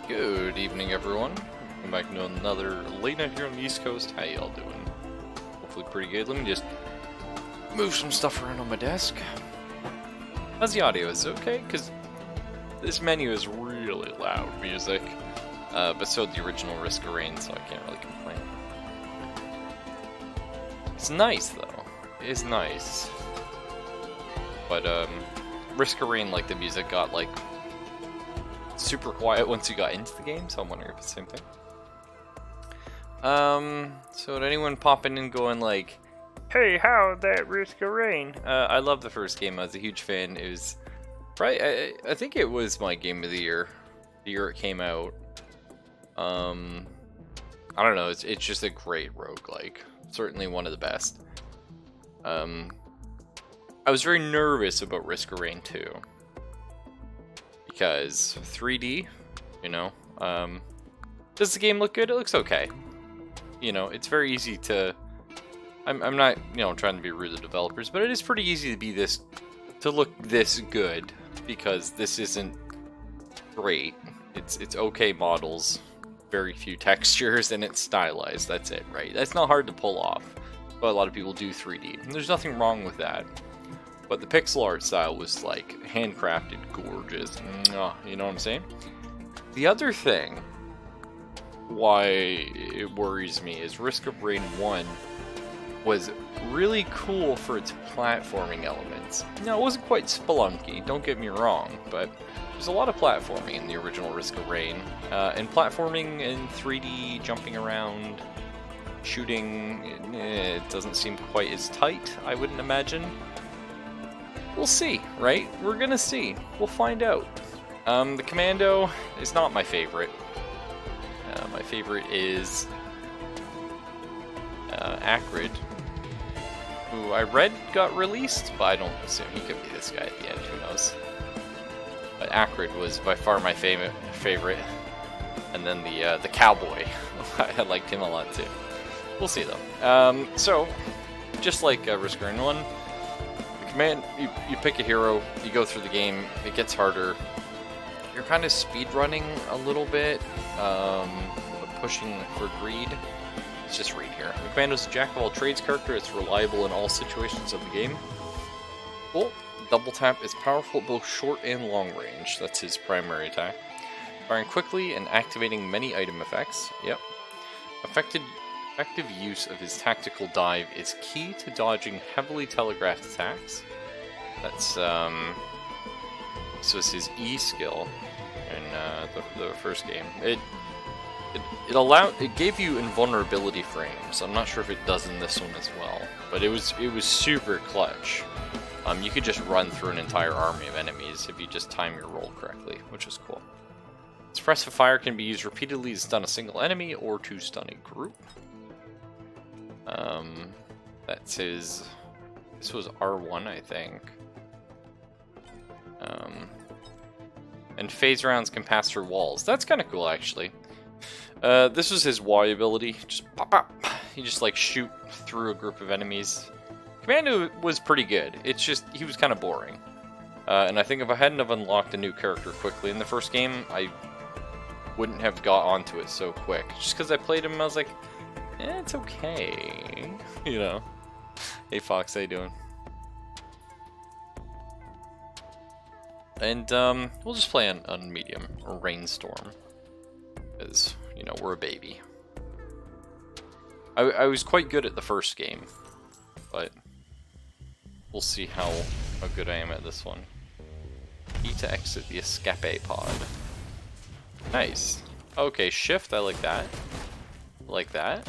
Good evening, everyone. Welcome back to another late night here on the East Coast. How y'all doing? Hopefully pretty good. Let me just move some stuff around on my desk. How's the audio? Is it okay? Because this menu is really loud music. But so the original Risk of Rain, so I can't really complain. It's nice, though. It is nice. But, Risk of Rain, like, the music got, like, super quiet once you got into the game, so I'm wondering if it's the same thing. So did anyone popping in going like, hey, how'd that Risk of Rain? I love the first game. I was a huge fan. It was, right, I think it was my game of the year it came out. I don't know, it's just a great roguelike. Certainly one of the best. I was very nervous about Risk of Rain 2. Because 3D, you know, does the game look good? It looks okay. You know, it's very easy to, I'm not, you know, trying to be rude to developers, but it is pretty easy to look this good, because this isn't great. It's okay models, very few textures, and it's stylized, that's it, right? That's not hard to pull off, but a lot of people do 3D, and there's nothing wrong with that. But the pixel art style was like handcrafted, gorgeous. You know what I'm saying? The other thing why it worries me is Risk of Rain 1 was really cool for its platforming elements. Now, it wasn't quite Spelunky, don't get me wrong, but there's a lot of platforming in the original Risk of Rain. And platforming in 3D, jumping around, shooting, it doesn't seem quite as tight, I wouldn't imagine. We'll see, right? We're gonna see. We'll find out. The Commando is not my favorite. My favorite is Acrid, who I read got released, but I don't assume he could be this guy at the end. Who knows? But Acrid was by far my favorite, and then the Cowboy. I liked him a lot too. We'll see though. So, just like Risk of Rain 1. Man, you pick a hero, you go through the game, it gets harder. You're kind of speedrunning a little bit, pushing for greed. Let's just read here. The Commando's a jack of all trades character, it's reliable in all situations of the game. Cool. Double tap is powerful at both short and long range. That's his primary attack. Firing quickly and activating many item effects. Yep. Effective use of his tactical dive is key to dodging heavily telegraphed attacks. That's this was his E skill in the first game. It gave you invulnerability frames. I'm not sure if it does in this one as well, but it was super clutch. You could just run through an entire army of enemies if you just time your roll correctly, which was cool. Suppressive fire can be used repeatedly to stun a single enemy or to stun a group. That's his, this was R1, I think. And phase rounds can pass through walls. That's kind of cool, actually. This was his Y ability. Just pop, pop. You just, like, shoot through a group of enemies. Commando was pretty good. It's just, he was kind of boring. And I think if I hadn't have unlocked a new character quickly in the first game, I wouldn't have got onto it so quick. Just because I played him, I was like, it's okay, you know. Hey Fox, how you doing? And we'll just play on medium or rainstorm, because you know we're a baby. I was quite good at the first game, but we'll see how good I am at this one. E to exit the escape pod. Nice. Okay, shift. I like that. Like that.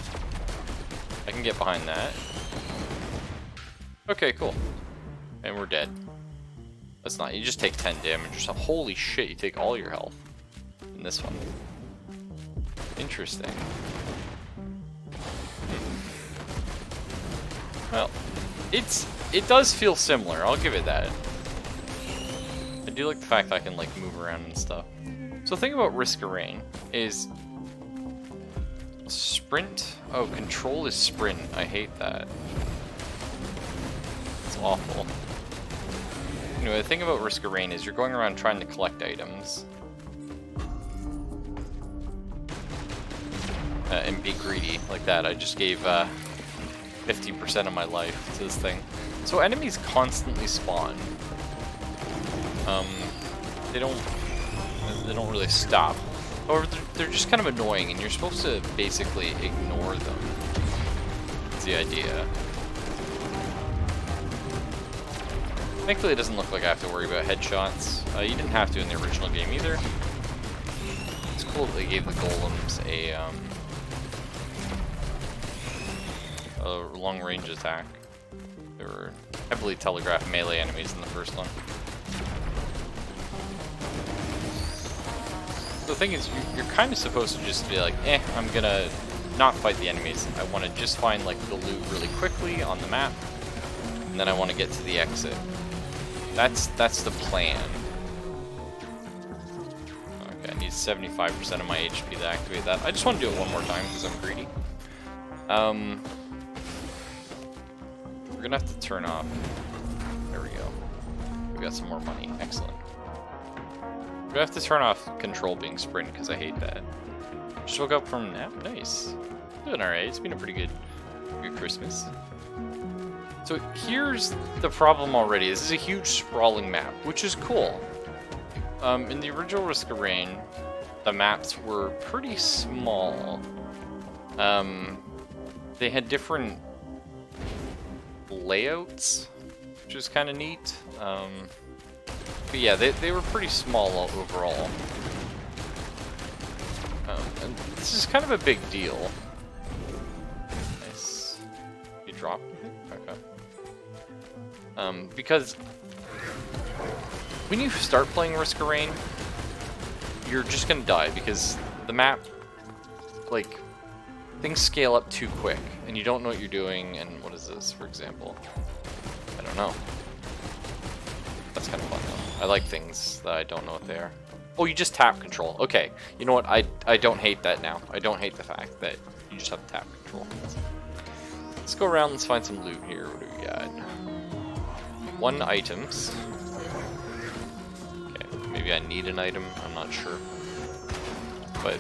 I can get behind that. Okay, cool. And we're dead. That's not, you just take 10 damage or something. Holy shit, you take all your health in this one. Interesting. Well, it does feel similar, I'll give it that. I do like the fact that I can like move around and stuff. So the thing about Risk of Rain is sprint. Oh, control is sprint. I hate that. It's awful. Anyway, the thing about Risk of Rain is you're going around trying to collect items. and be greedy like that. I just gave 50% of my life to this thing. So enemies constantly spawn. They don't really stop. However, they're just kind of annoying, and you're supposed to basically ignore them. That's the idea. Thankfully, it doesn't look like I have to worry about headshots. You didn't have to in the original game either. It's cool that they gave the golems a long-range attack. They were heavily telegraphed melee enemies in the first one. The thing is, you're kind of supposed to just be like, I'm gonna not fight the enemies. I want to just find like the loot really quickly on the map, and then I want to get to the exit. That's the plan. Okay, I need 75% of my HP to activate that. I just want to do it one more time because I'm greedy. We're gonna have to turn off. There we go. We got some more money. Excellent. We're gonna have to turn off control being sprint because I hate that. Just woke up from a nap. Nice. Doing alright. It's been a pretty good Christmas. So here's the problem already. This is a huge sprawling map, which is cool. In the original Risk of Rain, the maps were pretty small. They had different layouts, which is kind of neat. But yeah, they were pretty small overall. And this is kind of a big deal. Nice. You drop? Okay. Because when you start playing Risk of Rain, you're just gonna die because the map, like, things scale up too quick and you don't know what you're doing. And what is this, for example? I don't know. That's kind of fun though. I like things that I don't know what they are. Oh, you just tap control. Okay, you know what? I don't hate that now. I don't hate the fact that you just have to tap control. Let's go around. Let's find some loot here. What do we got? 1 items. Okay, maybe I need an item. I'm not sure. But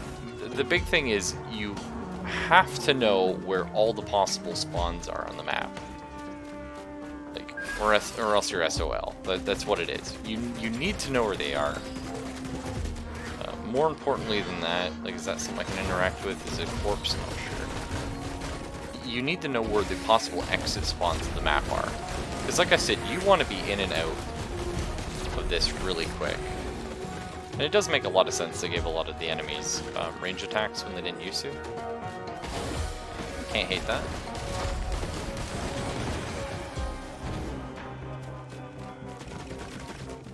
the big thing is you have to know where all the possible spawns are on the map. Like, or else you're SOL. That's what it is. You need to know where they are. More importantly than that, like, is that something I can interact with? Is it corpse? Not sure. You need to know where the possible exit spawns of the map are. Because like I said, you want to be in and out of this really quick. And it does make a lot of sense they gave a lot of the enemies range attacks when they didn't used to. Can't hate that.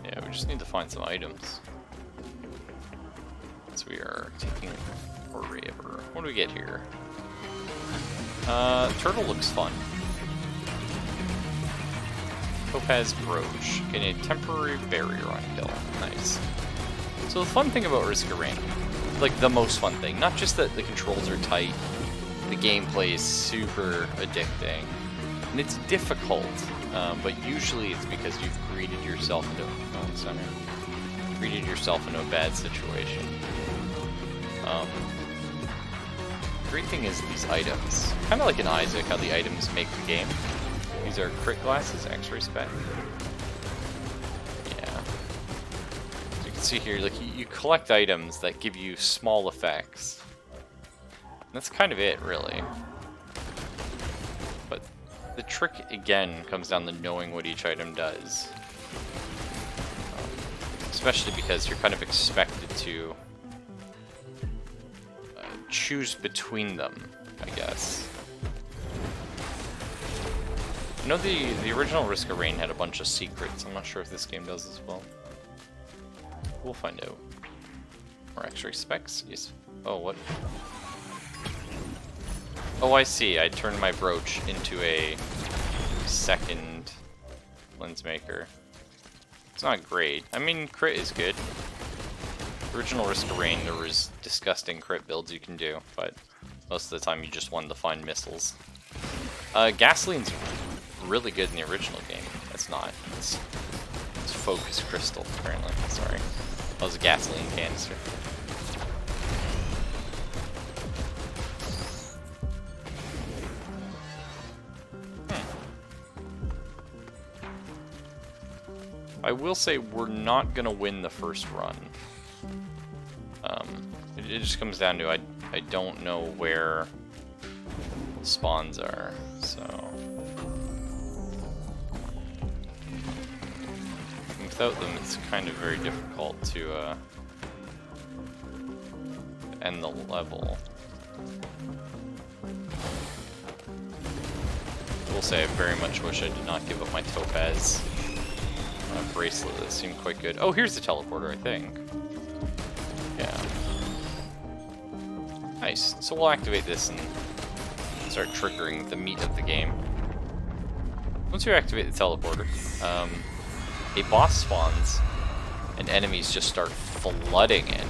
Yeah, we just need to find some items. So we are taking forever. What do we get here? Turtle looks fun. Topaz brooch. Getting a temporary barrier on kill. Nice. So the fun thing about Risk of Rain, like the most fun thing, not just that the controls are tight, the gameplay is super addicting, and it's difficult, but usually it's because you've greeted yourself into a bad situation. Great thing is these items, kind of like in Isaac, how the items make the game. These are crit glasses, X-ray spec. Yeah. So you can see here, like you collect items that give you small effects. And that's kind of it, really. But the trick again comes down to knowing what each item does. Especially because you're kind of expected to choose between them, I guess. I know the original Risk of Rain had a bunch of secrets. I'm not sure if this game does as well. We'll find out. More X-ray specs? Yes. Oh, what? Oh, I see. I turned my brooch into a second lens maker. It's not great. I mean, crit is good. Original Risk of Rain, there was disgusting crit builds you can do, but most of the time you just wanted to find missiles. Gasoline's really good in the original game. It's not. It's focus crystal, apparently. Sorry. That was a gasoline canister. I will say we're not gonna win the first run. It just comes down to I don't know where the spawns are, so without them it's kind of very difficult to end the level. I will say I very much wish I did not give up my topaz bracelet. That seemed quite good. Oh, here's the teleporter, I think. Yeah. Nice. So we'll activate this and start triggering the meat of the game. Once you activate the teleporter, a boss spawns and enemies just start flooding in.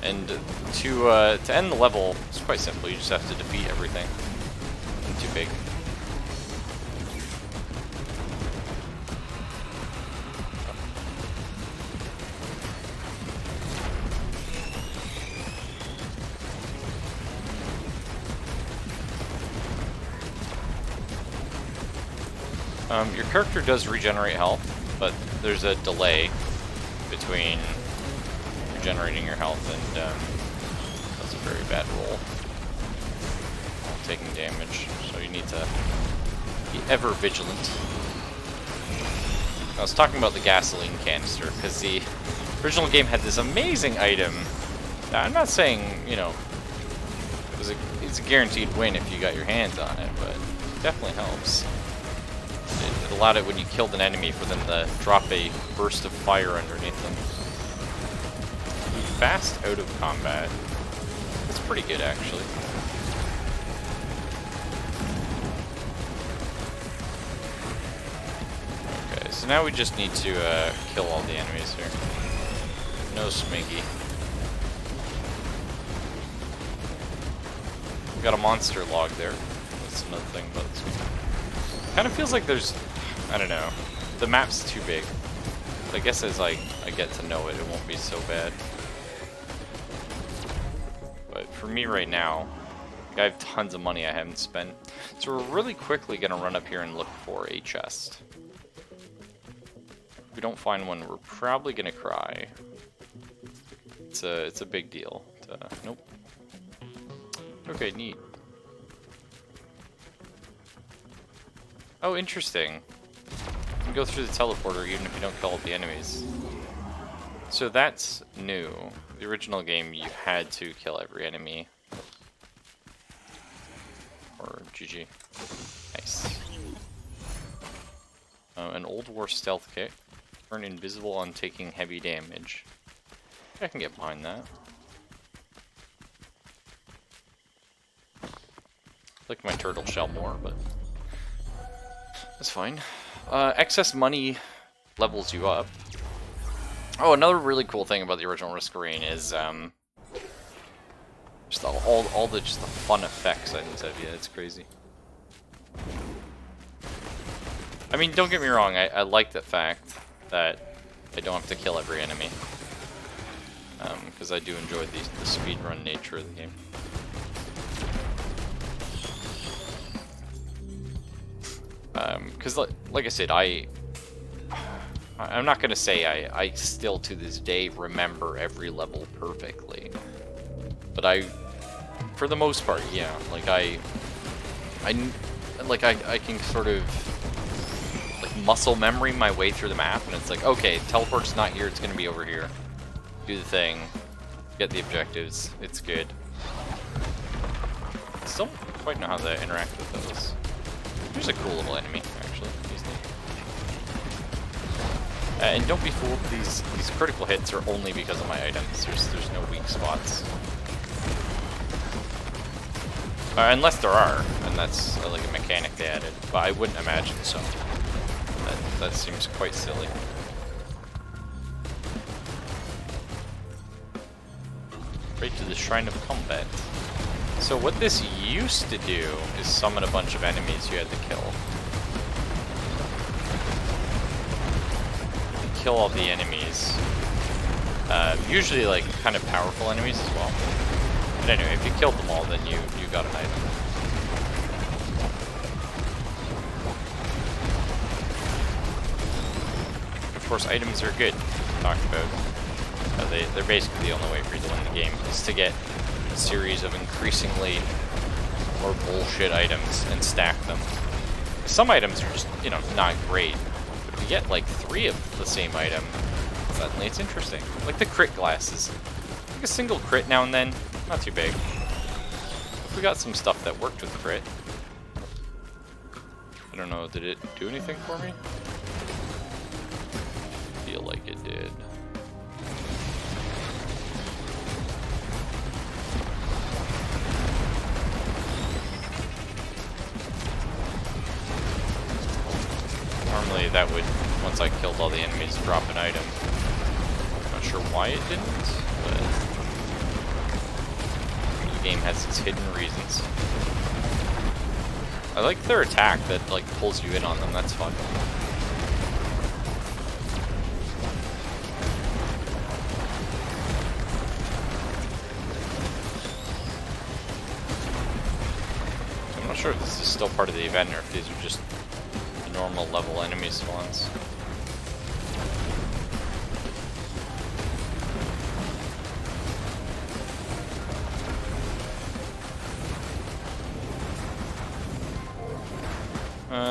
And to end the level, it's quite simple. You just have to defeat everything. Nothing too big. Your character does regenerate health, but there's a delay between regenerating your health and that's a very bad roll. Taking damage, so you need to be ever vigilant. I was talking about the gasoline canister because the original game had this amazing item. Now, I'm not saying, you know, it's a guaranteed win if you got your hands on it, but it definitely helps. It allowed it when you killed an enemy for them to drop a burst of fire underneath them. Fast out of combat. It's pretty good, actually. Okay, so now we just need to kill all the enemies here. No smiggy. We got a monster log there. That's another thing about this game. Kind of feels like there's, I don't know, the map's too big. But I guess as I get to know it, it won't be so bad. But for me right now, I have tons of money I haven't spent. So we're really quickly going to run up here and look for a chest. If we don't find one, we're probably going to cry. It's a big deal. Nope. Okay, neat. Oh, interesting. You can go through the teleporter even if you don't kill all the enemies. So that's new. The original game, you had to kill every enemy. Or GG. Nice. An Old War stealth kit. Turn invisible on taking heavy damage. I can get behind that. I like my turtle shell more, but that's fine. Excess money levels you up. Oh, another really cool thing about the original Risk of Rain is just all the fun effects items have. Yeah, it's crazy. I mean, don't get me wrong. I like the fact that I don't have to kill every enemy, because I do enjoy the speedrun nature of the game. Because like I said, I'm not gonna say I still to this day remember every level perfectly, but for the most part, yeah, like I can sort of like muscle memory my way through the map, and it's like, okay, teleport's not here, it's gonna be over here. Do the thing, get the objectives, it's good. Still don't quite know how to interact with those. Here's a cool little enemy, actually. He's neat. And don't be fooled, these critical hits are only because of my items. There's no weak spots. Unless there are, and that's like a mechanic they added, but I wouldn't imagine so. That seems quite silly. Right to the Shrine of Combat. So what this used to do is summon a bunch of enemies you had to kill. Kill all the enemies. Usually like kind of powerful enemies as well. But anyway, if you killed them all, then you got an item. Of course, items are good. Talked about. They're basically the only way for you to win the game, is to get a series of increasingly more bullshit items and stack them. Some items are just, you know, not great. But if you get like 3 of the same item, suddenly it's interesting. Like the crit glasses. Like a single crit now and then, not too big. If we got some stuff that worked with crit. I don't know, did it do anything for me? I feel like it did. Normally that would, once I killed all the enemies, drop an item. Not sure why it didn't, but the game has its hidden reasons. I like their attack that like pulls you in on them, that's fun. I'm not sure if this is still part of the event or if these are just normal level enemy spawns.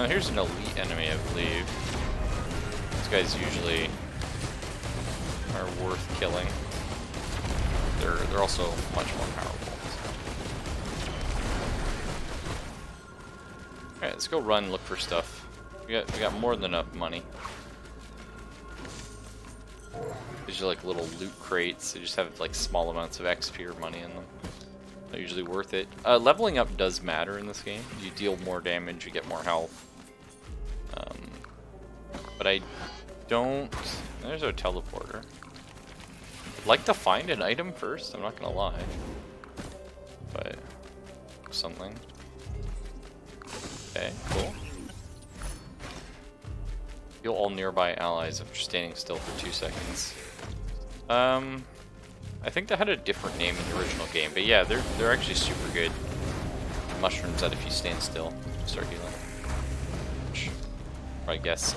Here's an elite enemy, I believe. These guys usually are worth killing. They're also much more powerful. Alright, let's go run, look for stuff. We got more than enough money. These are like little loot crates. They just have like small amounts of XP or money in them. They're usually worth it. Leveling up does matter in this game. You deal more damage, you get more health. But I don't... There's a teleporter. I'd like to find an item first, I'm not gonna lie. But... something. Okay, cool. Heal all nearby allies after standing still for 2 seconds. I think they had a different name in the original game, but yeah, they're actually super good. Mushrooms that if you stand still, start healing. Which, I guess.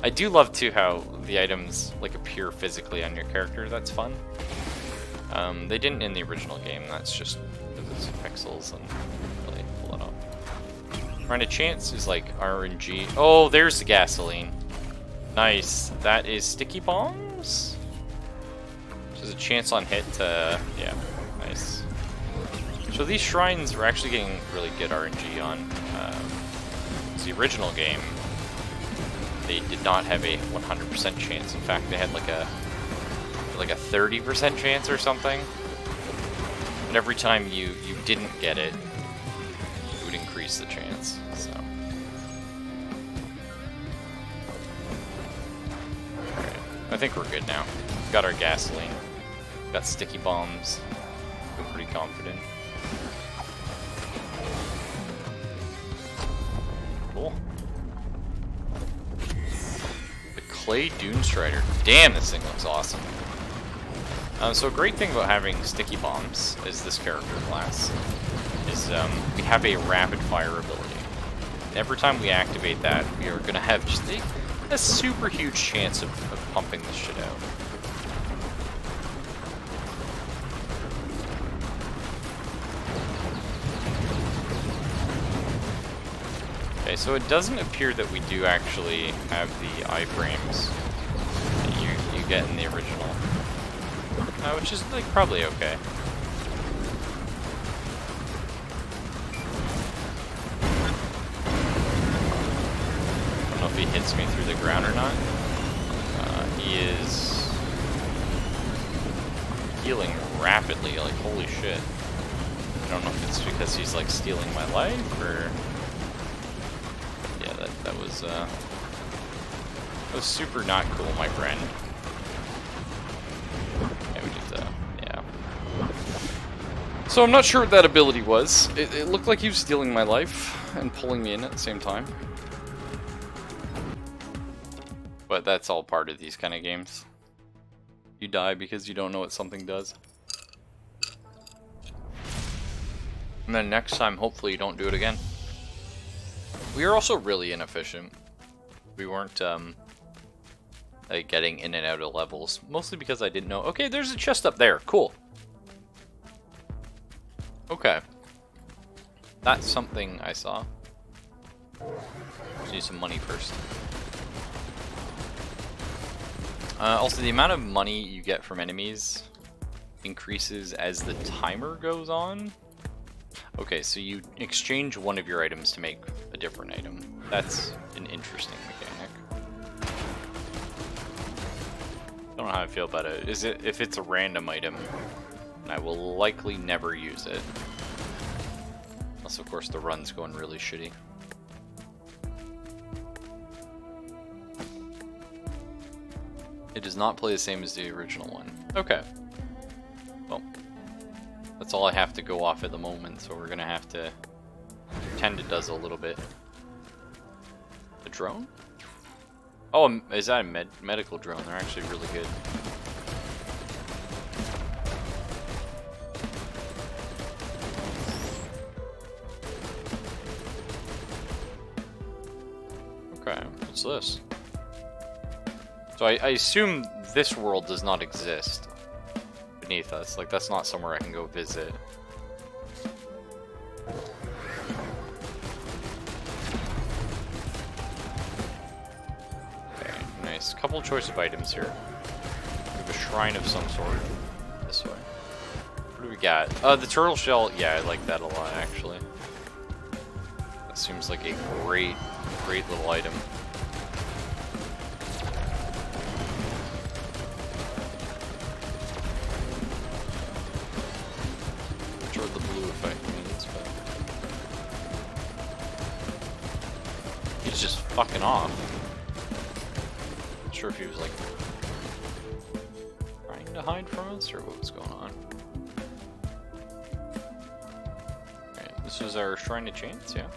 I do love too how the items like appear physically on your character. That's fun. They didn't in the original game. That's just because it's pixels and really pull it off. Find a chance is like RNG. Oh, there's the gasoline. Nice. That is sticky bombs? There's a chance on hit to... yeah, nice. So these shrines were actually getting really good RNG on. The original game, they did not have a 100% chance. In fact, they had like a 30% chance or something. And every time you didn't get it, it would increase the chance. So. Alright, I think we're good now. We've got our gasoline. We've got sticky bombs. I'm pretty confident. Cool. The Clay Dune Strider. Damn, this thing looks awesome. So a great thing about having sticky bombs is this character class is we have a rapid fire ability. Every time we activate that, we are going to have just a super huge chance of pumping this shit out. Okay, so it doesn't appear that we do actually have the iframes that you get in the original. Which is like probably okay. I don't know if he hits me through the ground or not. He is healing rapidly, like holy shit. I don't know if it's because he's like stealing my life or... yeah, that was super not cool, my friend. So I'm not sure what that ability was. It looked like he was stealing my life and pulling me in at the same time. But that's all part of these kind of games. You die because you don't know what something does. And then next time, hopefully you don't do it again. We are also really inefficient. We weren't like getting in and out of levels. Mostly because I didn't know. Okay, there's a chest up there. Cool. Okay. That's something I saw. Just need some money first. Also, the amount of money you get from enemies increases as the timer goes on. Okay, so you exchange one of your items to make a different item. That's an interesting mechanic. I don't know how I feel about it. If it's a random item, I will likely never use it. Unless, of course, the run's going really shitty. It does not play the same as the original one. Okay. Well, that's all I have to go off at the moment, so we're gonna have to pretend it does a little bit. A drone? Oh, is that a medical drone? They're actually really good. Okay, what's this? So I assume this world does not exist beneath us. Like, that's not somewhere I can go visit. Okay, nice. Couple choice of items here. We have a shrine of some sort. This way. What do we got? The turtle shell. Yeah, I like that a lot, actually. That seems like a great little item. The blue effect means, but he's just fucking off. Not sure if he was like trying to hide from us or what was going on. Alright, this was our shrine of chance, yeah.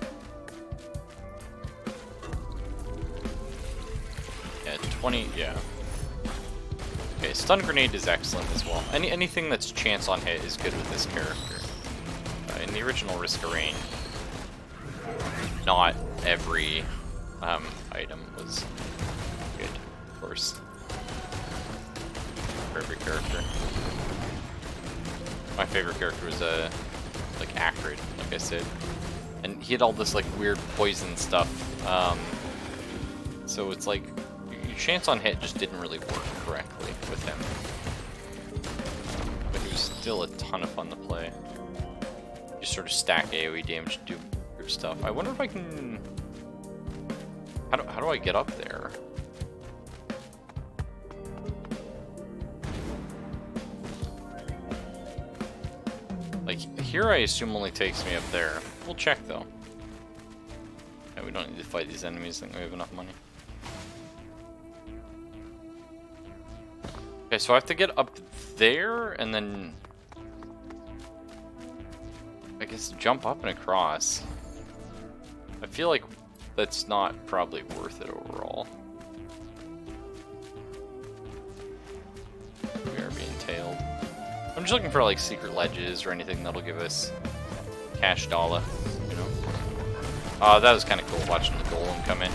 Yeah, 20, yeah. Okay, stun grenade is excellent as well. Anything that's chance on hit is good with this character. In the original Risk of Rain, not every item was good, of course, for every character. My favorite character was like Acrid, like I said, and he had all this like weird poison stuff. So it's like your chance on hit just didn't really work correctly with him, but he was still a ton of fun to play. Just sort of stack AoE damage to do your stuff. I wonder if I can... How do I get up there? Like, here I assume only takes me up there. We'll check, though. Yeah, we don't need to fight these enemies. I think we have enough money. Okay, so I have to get up there, and then... I guess jump up and across. I feel like that's not probably worth it overall. We are being tailed. I'm just looking for like secret ledges or anything that'll give us cash dollar, you know. That was kind of cool watching the golem come in.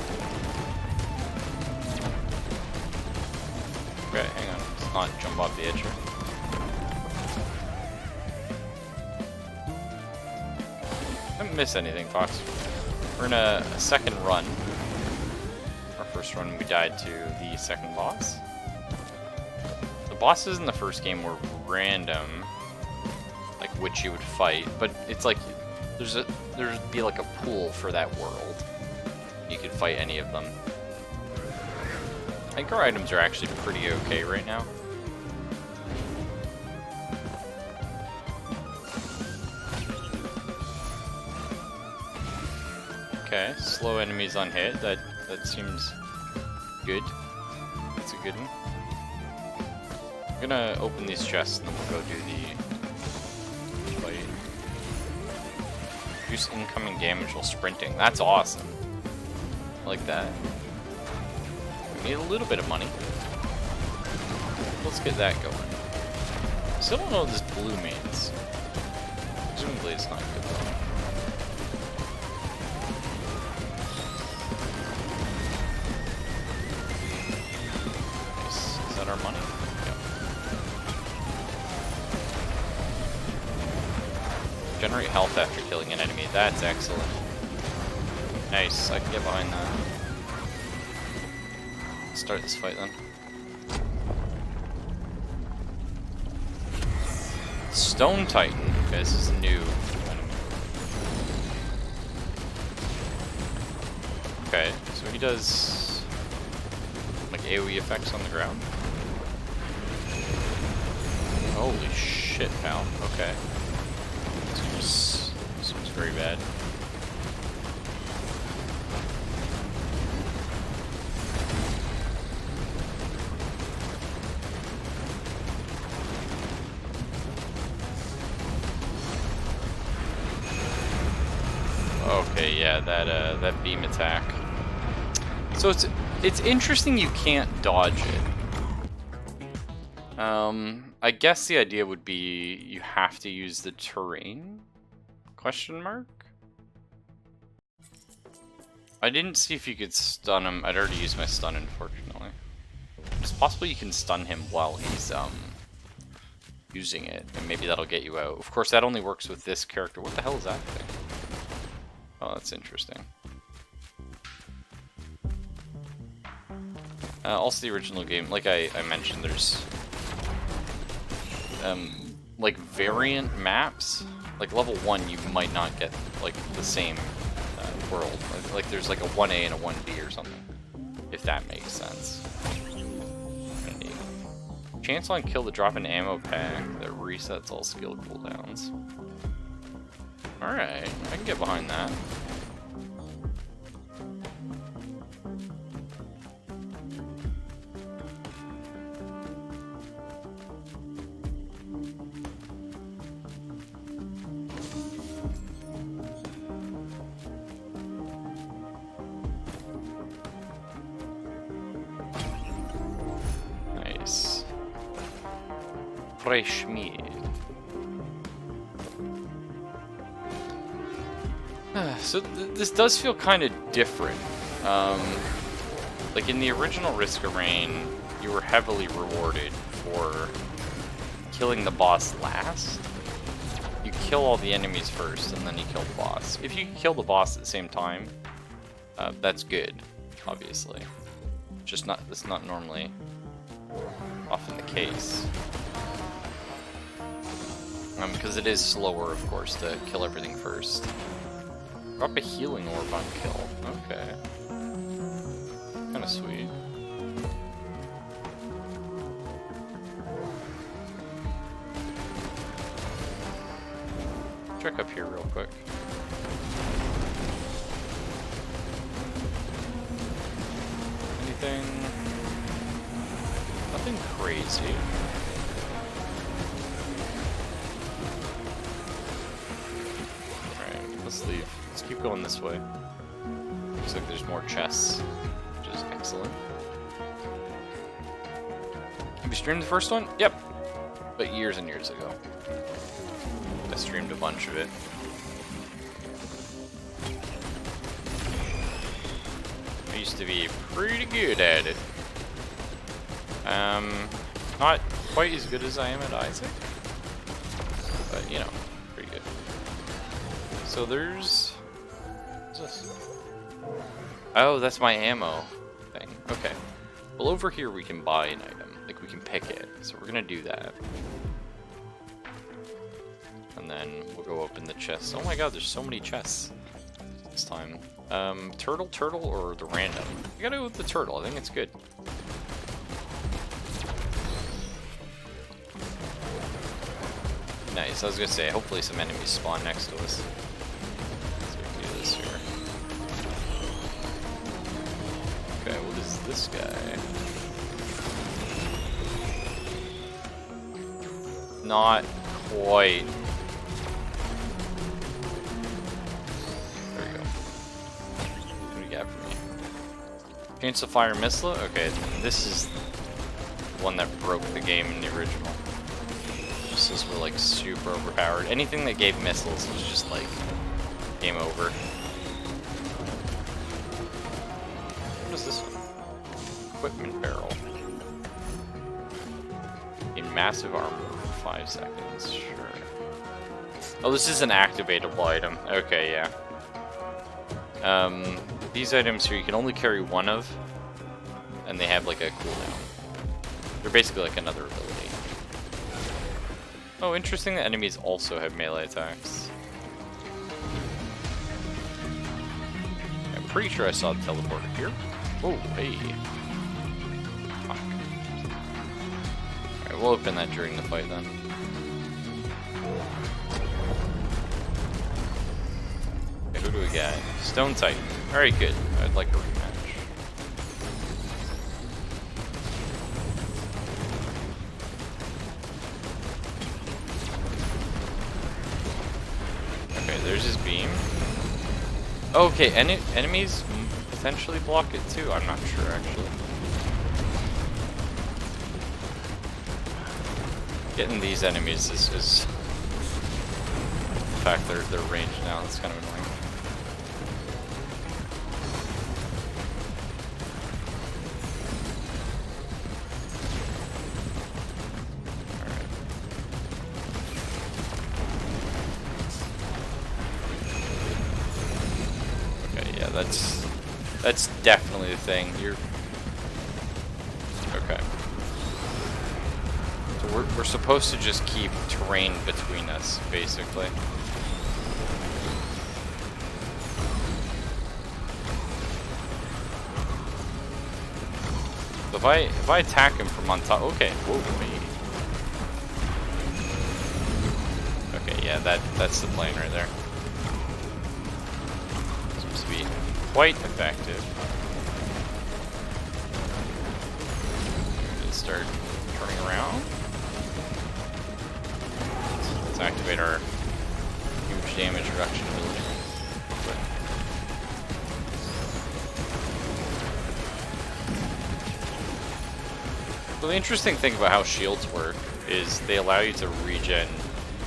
Okay, hang on. Let's not jump off the edge here. Haven't missed anything, Fox. We're in a second run. Our first run, we died to the second boss. The bosses in the first game were random, like which you would fight, but it's like there'd be like a pool for that world. You could fight any of them. I think our items are actually pretty okay right now. Okay, slow enemies on hit. That seems good. That's a good one. I'm gonna open these chests and then we'll go do the fight. Reduce incoming damage while sprinting. That's awesome. I like that. We need a little bit of money. Let's get that going. Still don't know what this blue means. Presumably it's not good though. Nice. Is that our money? Yep. Generate health after killing an enemy. That's excellent. Nice. I can get behind that. Let's start this fight then. Stone Titan. Okay, this is a new enemy. Okay, so he does like AoE effects on the ground. Holy shit, pal. Okay. This one's very bad. Okay, yeah, that beam attack. So it's interesting you can't dodge it. I guess the idea would be you have to use the terrain? Question mark? I didn't see if you could stun him. I'd already used my stun, unfortunately. It's possible you can stun him while he's using it, and maybe that'll get you out. Of course, that only works with this character. What the hell is that thing? Oh, that's interesting. Also, the original game, like I mentioned, there's like variant maps. Like level 1, you might not get like the same world. Like there's like a 1A and a 1B or something, if that makes sense. Chance on kill to drop an ammo pack that resets all skill cooldowns. Alright, I can get behind that. Nice. Fresh meat. So this does feel kind of different. Like in the original Risk of Rain, you were heavily rewarded for killing the boss last. You kill all the enemies first, and then you kill the boss. If you kill the boss at the same time, that's good, obviously. Just not that's not normally often the case. Because it is slower, of course, to kill everything first. Drop a healing orb on kill. Okay. Kinda sweet. Check up here real quick. Anything? Nothing crazy. Alright, let's leave. Let's keep going this way. Looks like there's more chests, which is excellent. Have you streamed the first one? Yep. But years and years ago. I streamed a bunch of it. I used to be pretty good at it. Not quite as good as I am at Isaac. But, you know, pretty good. So there's... What's this? Oh, that's my ammo thing. Okay. Well, over here we can buy an item. Like, we can pick it. So we're gonna do that. And then we'll go open the chest. Oh my god, there's so many chests this time. Turtle, or the random? I gotta go with the turtle. I think it's good. Nice. I was gonna say, hopefully some enemies spawn next to us. So we can do this here. Okay, what is this guy? Not quite. Chance of Fire Missile? Okay, this is one that broke the game in the original. Missiles were like super overpowered. Anything that gave missiles was just like game over. What is this one? Equipment barrel. A massive armor for 5 seconds, sure. Oh, this is an activatable item. Okay, yeah. These items here you can only carry one of, and they have like a cooldown. They're basically like another ability. Oh, interesting that enemies also have melee attacks. I'm pretty sure I saw the teleporter here. Oh, hey. Fuck. Alright, we'll open that during the fight then. Okay, who do we got? Stone Titan. Alright, good. I'd like a rematch. Okay, there's his beam. Okay, enemies potentially block it too. I'm not sure actually. Getting these enemies is the fact they're ranged now. That's kind of annoying. That's definitely the thing. You're okay. So we're supposed to just keep terrain between us, basically. So if I attack him from on top, okay. Whoa, wait. Okay, yeah, that's the plane right there. Seems to be quite effective. Let's start turning around. Let's activate our huge damage reduction ability. Well, the interesting thing about how shields work is they allow you to regen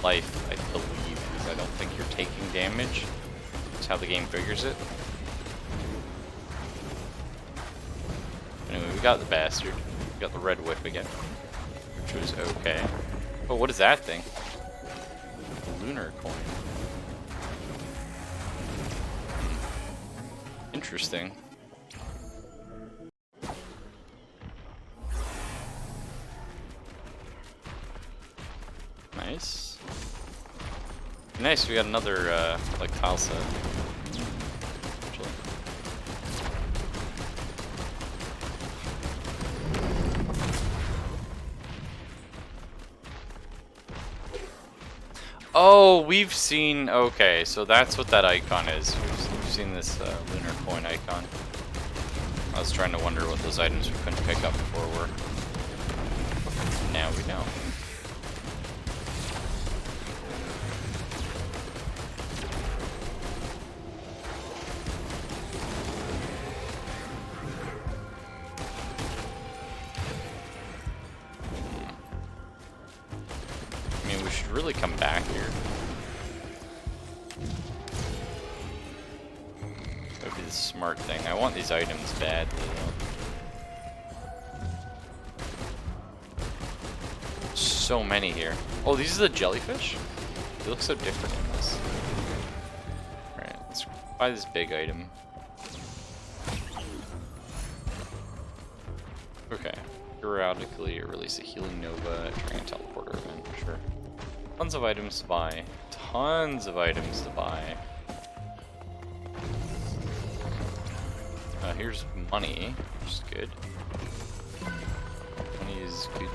life, I believe, because I don't think you're taking damage. That's how the game figures it. Anyway, we got the bastard. We got the red whip again, which was okay. Oh, what is that thing? A lunar coin. Interesting. Nice. Nice, we got another, like, tile set. Actually. Oh, we've seen... Okay, so that's what that icon is. We've seen this lunar coin icon. I was trying to wonder what those items we couldn't pick up before were. Now we know. Really come back here. That would be the smart thing. I want these items badly though. So many here. Oh, these are the jellyfish? They look so different in this. Alright, let's buy this big item. Okay. Periodically release a healing nova, train teleporter event, sure. Tons of items to buy. Tons of items to buy. Here's money, which is good. Money is good.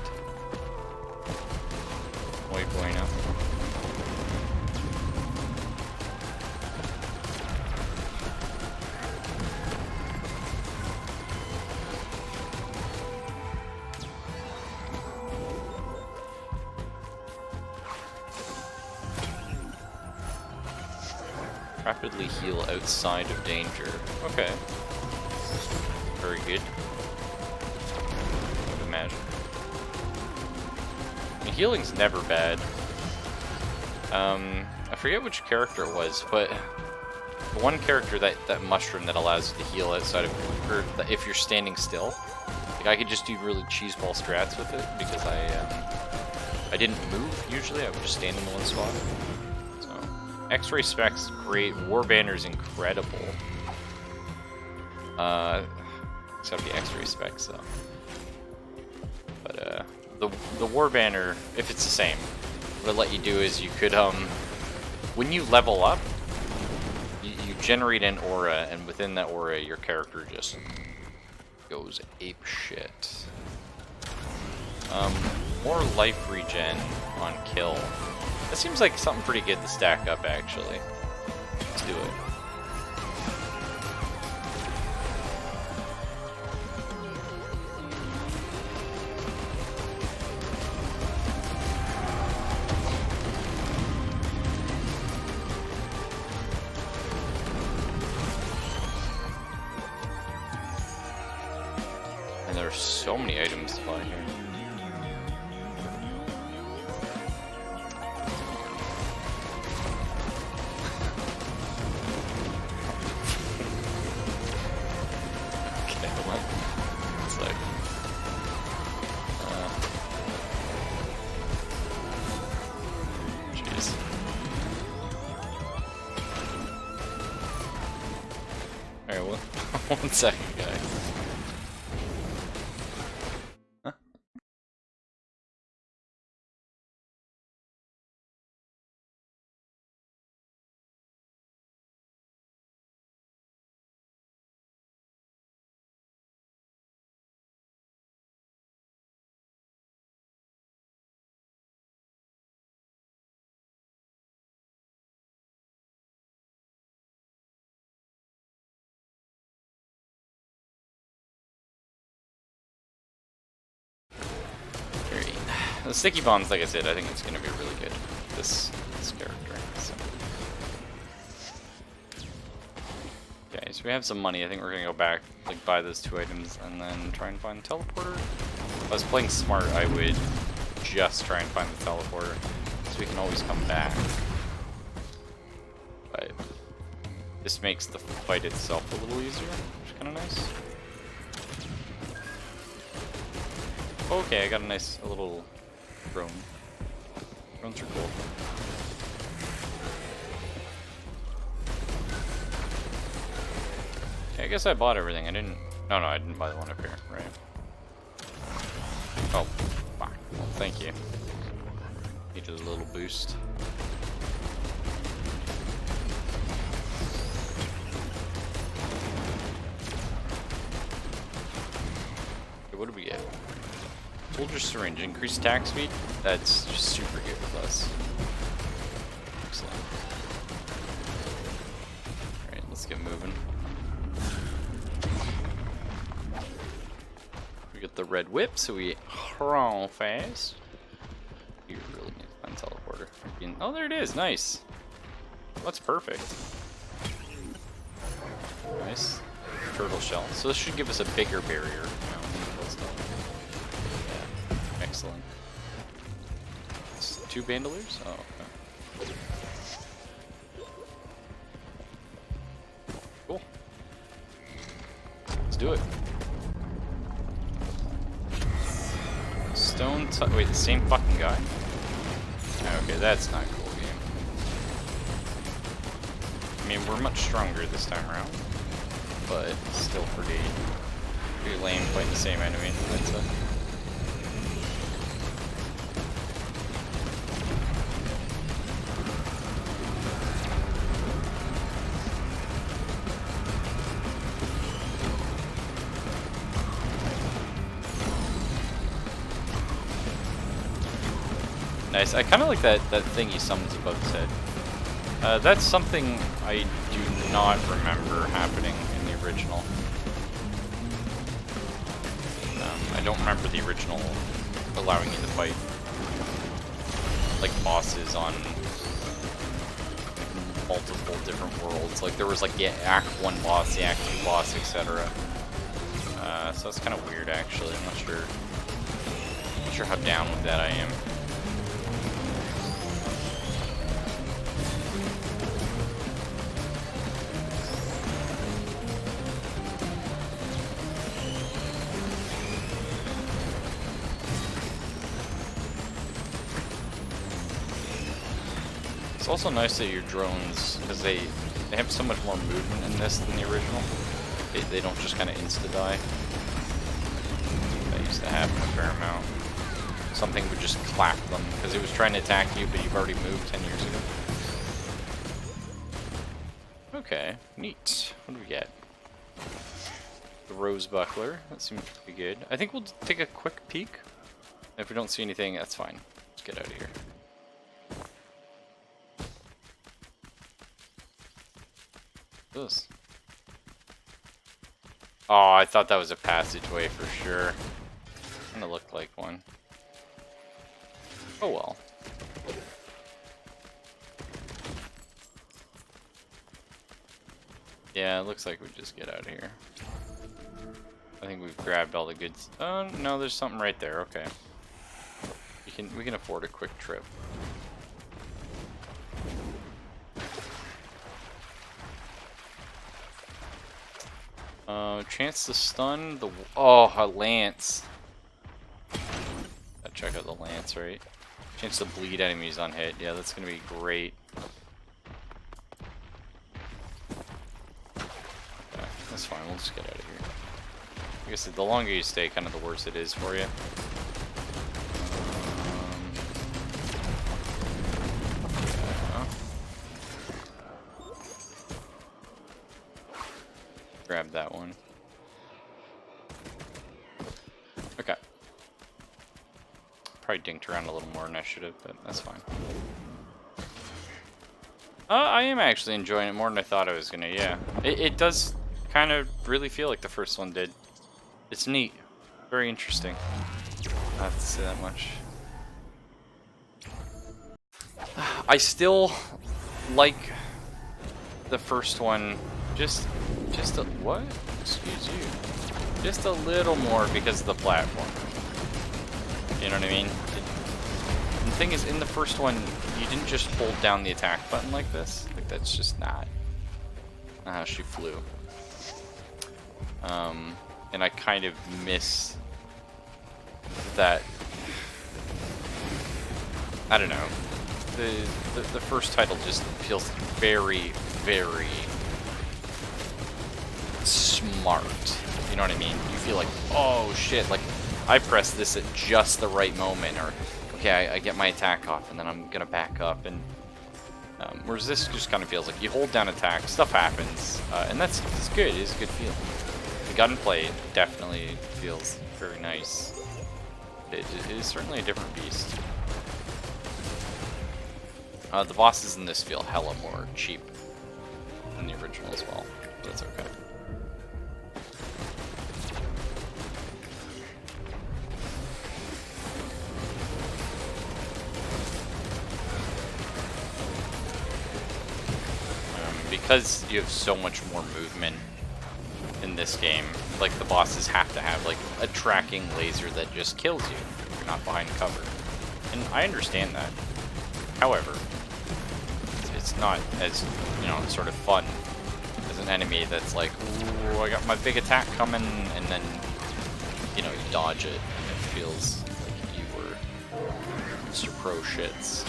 Muy bueno. Rapidly heal outside of danger. Okay. very good. I would imagine. I mean, healing's never bad. I forget which character it was, but the one character that mushroom that allows you to heal outside of, or if you're standing still, like I could just do really cheeseball strats with it because I didn't move usually. I would just stand in the one spot. So X-ray specs great. War banner's incredible. Except the X-ray specs though. But the war banner, if it's the same, what it'll let you do is you could when you level up, you generate an aura, and within that aura, your character just goes ape shit. More life regen on kill. That seems like something pretty good to stack up, actually. Let's do it. And there are so many items to buy here. Alright, 1 second, guys. Huh? The sticky bombs, like I said, I think it's going to be really good. This character. So. Okay, so we have some money. I think we're going to go back, like buy those 2 items, and then try and find the teleporter. If I was playing smart, I would just try and find the teleporter, so we can always come back. But this makes the fight itself a little easier, which is kind of nice. Okay, I got a little drone. Drones are cool. Okay, I guess I bought everything. I didn't. No, I didn't buy the one up here, right? Oh, fuck. Well, thank you. Needed a little boost. Okay, what do we get? Soldier syringe, increased attack speed. That's just super good with us. Excellent. Alright, let's get moving. We get the red whip, so we run fast. You really need to find teleporter. Oh, there it is. Nice. That's perfect. Nice. Turtle shell. So this should give us a bigger barrier. Excellent. It's 2 bandoliers? Oh, okay. Cool. Let's do it. Stone wait, the same fucking guy? Okay, that's not cool game. I mean, we're much stronger this time around, but still pretty lame fighting the same enemy. That's a nice. I kind of like that thing he summons above his head. That's something I do not remember happening in the original. I don't remember the original allowing you to fight like bosses on multiple different worlds. Like there was like the Act 1 boss, the Act 2 boss, etc. So that's kind of weird, actually. I'm not sure how down with that I am. It's also nice that your drones, because they have so much more movement in this than the original. They don't just kind of insta-die. That used to happen a fair amount. Something would just clap them because it was trying to attack you, but you've already moved 10 years ago. Okay, neat. What do we get? The Rose Buckler. That seems pretty good. I think we'll take a quick peek. If we don't see anything, that's fine. Let's get out of here. This. Oh, I thought that was a passageway for sure. Kinda looked like one. Oh well. Yeah, it looks like we just get out of here. I think we've grabbed all the goods. Oh no, there's something right there. Okay. We can afford a quick trip. Chance to stun the... Oh, a lance. Gotta check out the lance, right? Chance to bleed enemies on hit. Yeah, that's gonna be great. Okay, that's fine. We'll just get out of here. Like I said, the longer you stay, kind of the worse it is for you. Grab that one. Okay. Probably dinked around a little more than I should have, but that's fine. I am actually enjoying it more than I thought I was gonna, yeah. It does kind of really feel like the first one did. It's neat. Very interesting. I have to say that much. I still like the first one just a, what? Excuse you. Just a little more because of the platform. You know what I mean? The thing is, in the first one, you didn't just hold down the attack button like this. Like, that's just not how she flew. And I kind of miss that. I don't know. The first title just feels very, very smart. You know what I mean? You feel like, oh shit, like I press this at just the right moment, or okay, I get my attack off and then I'm gonna back up, and whereas this just kind of feels like you hold down attack, stuff happens, and it's good. It is a good feeling. The gunplay definitely feels very nice. It is certainly a different beast. The bosses in this feel hella more cheap than the original as well, but that's okay. Because you have so much more movement in this game, like the bosses have to have like a tracking laser that just kills you if you're not behind cover. And I understand that. However, it's not as, you know, sort of fun as an enemy that's like, ooh, I got my big attack coming, and then, you know, you dodge it, and it feels like you were Mr. Pro Shits.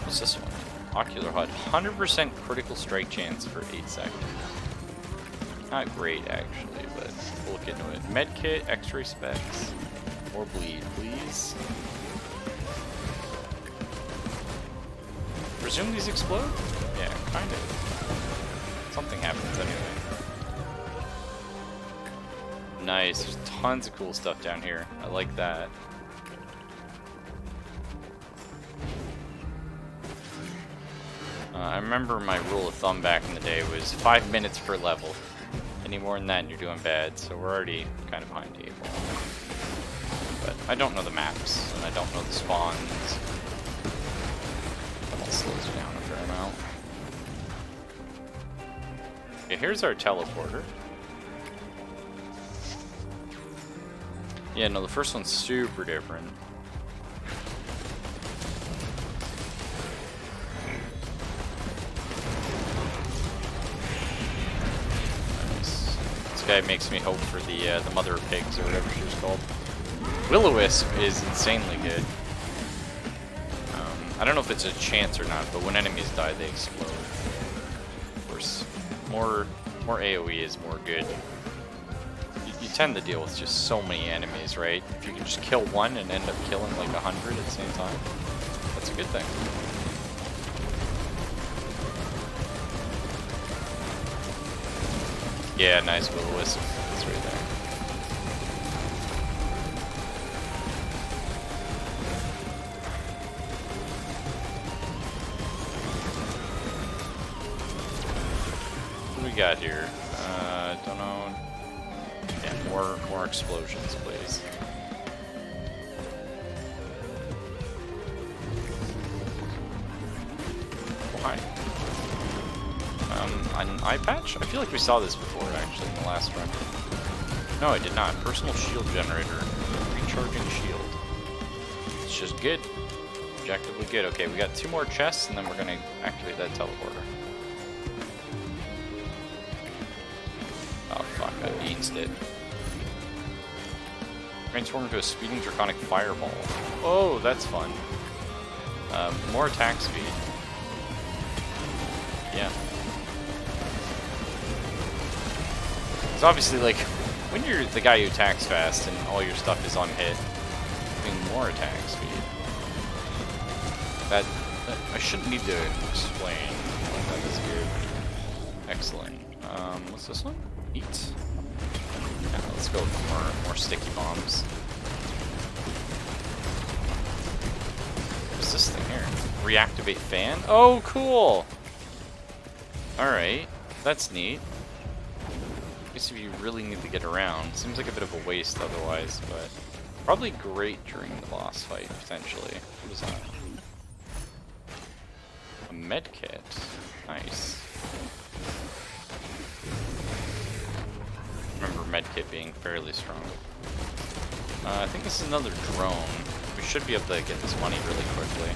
What's this one? Ocular HUD. 100% critical strike chance for 8 seconds. Not great, actually, but we'll look into it. Medkit, X-ray specs, more bleed, please. Presume these explode? Yeah, kind of. Something happens anyway. Nice. There's tons of cool stuff down here. I like that. I remember my rule of thumb back in the day was 5 minutes per level. Any more than that and you're doing bad, so we're already kind of behind the 8 ball. But I don't know the maps, and I don't know the spawns. That all slows you down a fair amount. Okay, here's our teleporter. Yeah, no, the first one's super different. Nice. This guy makes me hope for the mother of pigs or whatever she was called. Will-O-Wisp is insanely good. I don't know if it's a chance or not, but when enemies die, they explode. Of course, more AoE is more good. You tend to deal with just so many enemies, right? If you can just kill one and end up killing like 100 at the same time, that's a good thing. Yeah, nice Will-O-Wisp. That's right there. What do we got here? Don't know. Yeah, more explosions, please. Why? An eye patch? I feel like we saw this before, actually, in the last run. No, I did not. Personal shield generator. Recharging shield. It's just good. Objectively good. Okay, we got 2 more chests, and then we're gonna activate that teleporter. Oh, fuck. I beansed it. Transform into a speeding draconic fireball. Oh, that's fun. More attack speed. Yeah. It's obviously like, when you're the guy who attacks fast and all your stuff is on hit, having more attack speed. That I shouldn't need to explain. That is good. Excellent. What's this one? Eat. Yeah, let's go with more sticky bombs. What's this thing here? Reactivate fan? Oh, cool! Alright, that's neat. I guess if you really need to get around, seems like a bit of a waste otherwise, but probably great during the boss fight, potentially. What is that? A med kit. Nice. Remember medkit being fairly strong. I think this is another drone. We should be able to get this money really quickly.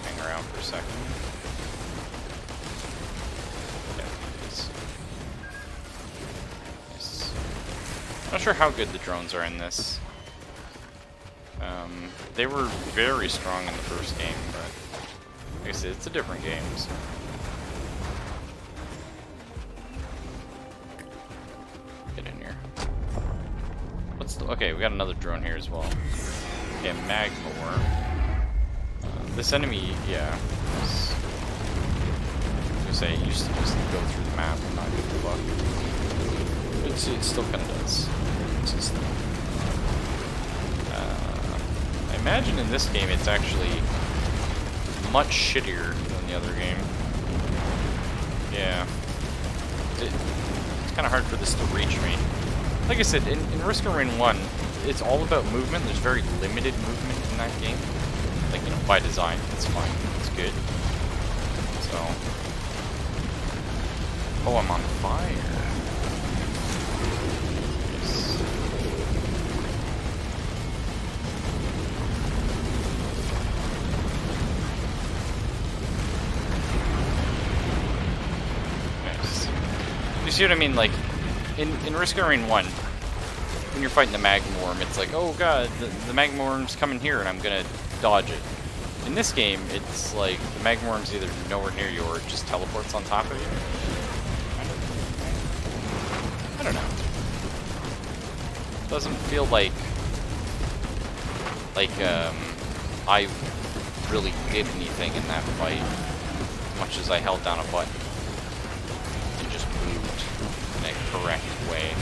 Hang around for a second. Yeah, nice. Not sure how good the drones are in this. They were very strong in the first game, but like I said, it's a different game, so. Get in here. What's the, okay, we got another drone here as well. Okay, magma worm. This enemy, yeah. I was gonna say, it used to just go through the map and not give a fuck. It still kind of does. It's just, I imagine in this game it's actually much shittier than the other game. Yeah. It's kind of hard for this to reach me. Like I said, in Risk of Rain 1, it's all about movement. There's very limited movement in that game. Like, you know, by design, it's fine. It's good. So. Oh, I'm on fire. Yes. Nice. You see what I mean? Like, in Risk of Rain 1, when you're fighting the magma worm, it's like, oh god, the magma worm's coming here and I'm gonna dodge it. In this game, it's like the magma worm's either nowhere near you or it just teleports on top of you. I don't know. Doesn't feel like I really did anything in that fight, as much as I held down a button and just moved in a correct way.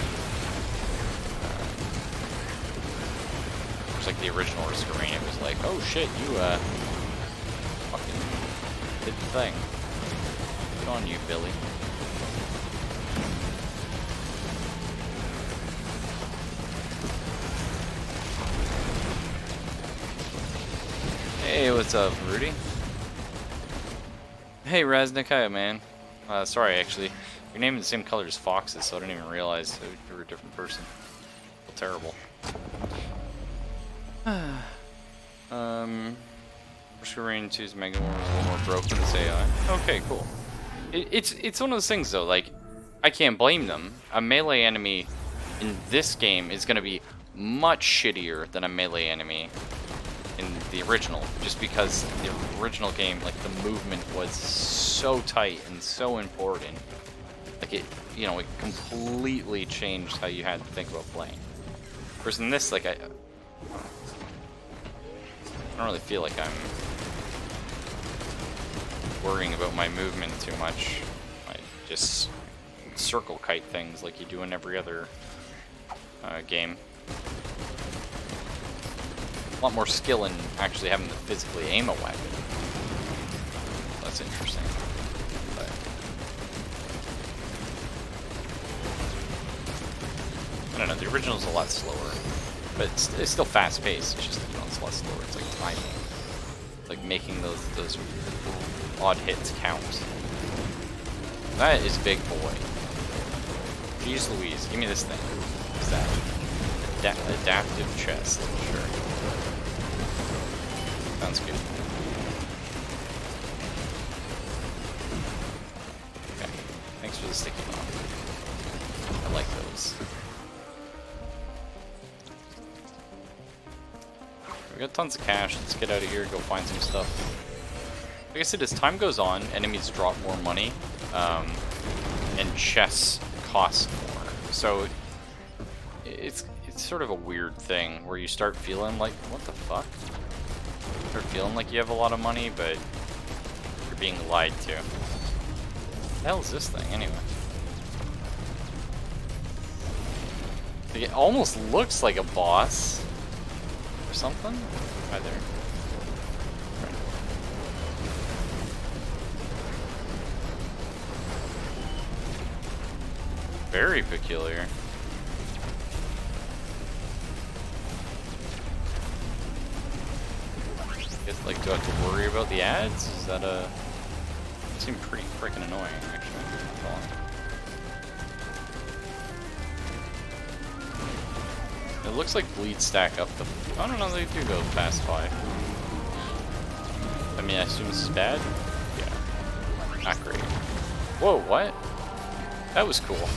It's like the original Risk of Rain, it was like, oh shit, you fucking did the thing. Good on you, Billy. Hey, what's up, Rudy? Hey, Raznikaya, man. Sorry, actually. Your name is the same color as Fox's, so I didn't even realize you were a different person. Well, terrible. Rain 2's Mega War is a little more broken than AI. Okay, cool. It's one of those things though, like, I can't blame them. A melee enemy in this game is gonna be much shittier than a melee enemy in the original, just because the original game, like, the movement was so tight and so important. Like, it, you know, it completely changed how you had to think about playing. Whereas in this, like, I don't really feel like I'm worrying about my movement too much. I just circle kite things like you do in every other game. A lot more skill in actually having to physically aim a weapon. That's interesting. But I don't know, the original's a lot slower. But it's still fast paced, it's just, you know, it's a lot slower. It's like timing. It's like making those odd hits count. That is big boy. Jeez Louise, give me this thing. What's that? Adaptive chest, sure. Sounds good. Okay, thanks for the sticky bomb. I like those. We got tons of cash, let's get out of here, go find some stuff. Like I said, as time goes on, enemies drop more money, and chests cost more. So it's sort of a weird thing where you start feeling like, what the fuck? You start feeling like you have a lot of money, but you're being lied to. What the hell is this thing, anyway? Like, it almost looks like a boss or something. Hi there. Very peculiar. Guess, like, do I have to worry about the ads? Is that a... It seemed pretty freaking annoying, actually. It looks like bleeds stack up the... I don't know, they do go past 5. I mean, I assume this is bad? Yeah. Not great. Whoa, what? That was cool.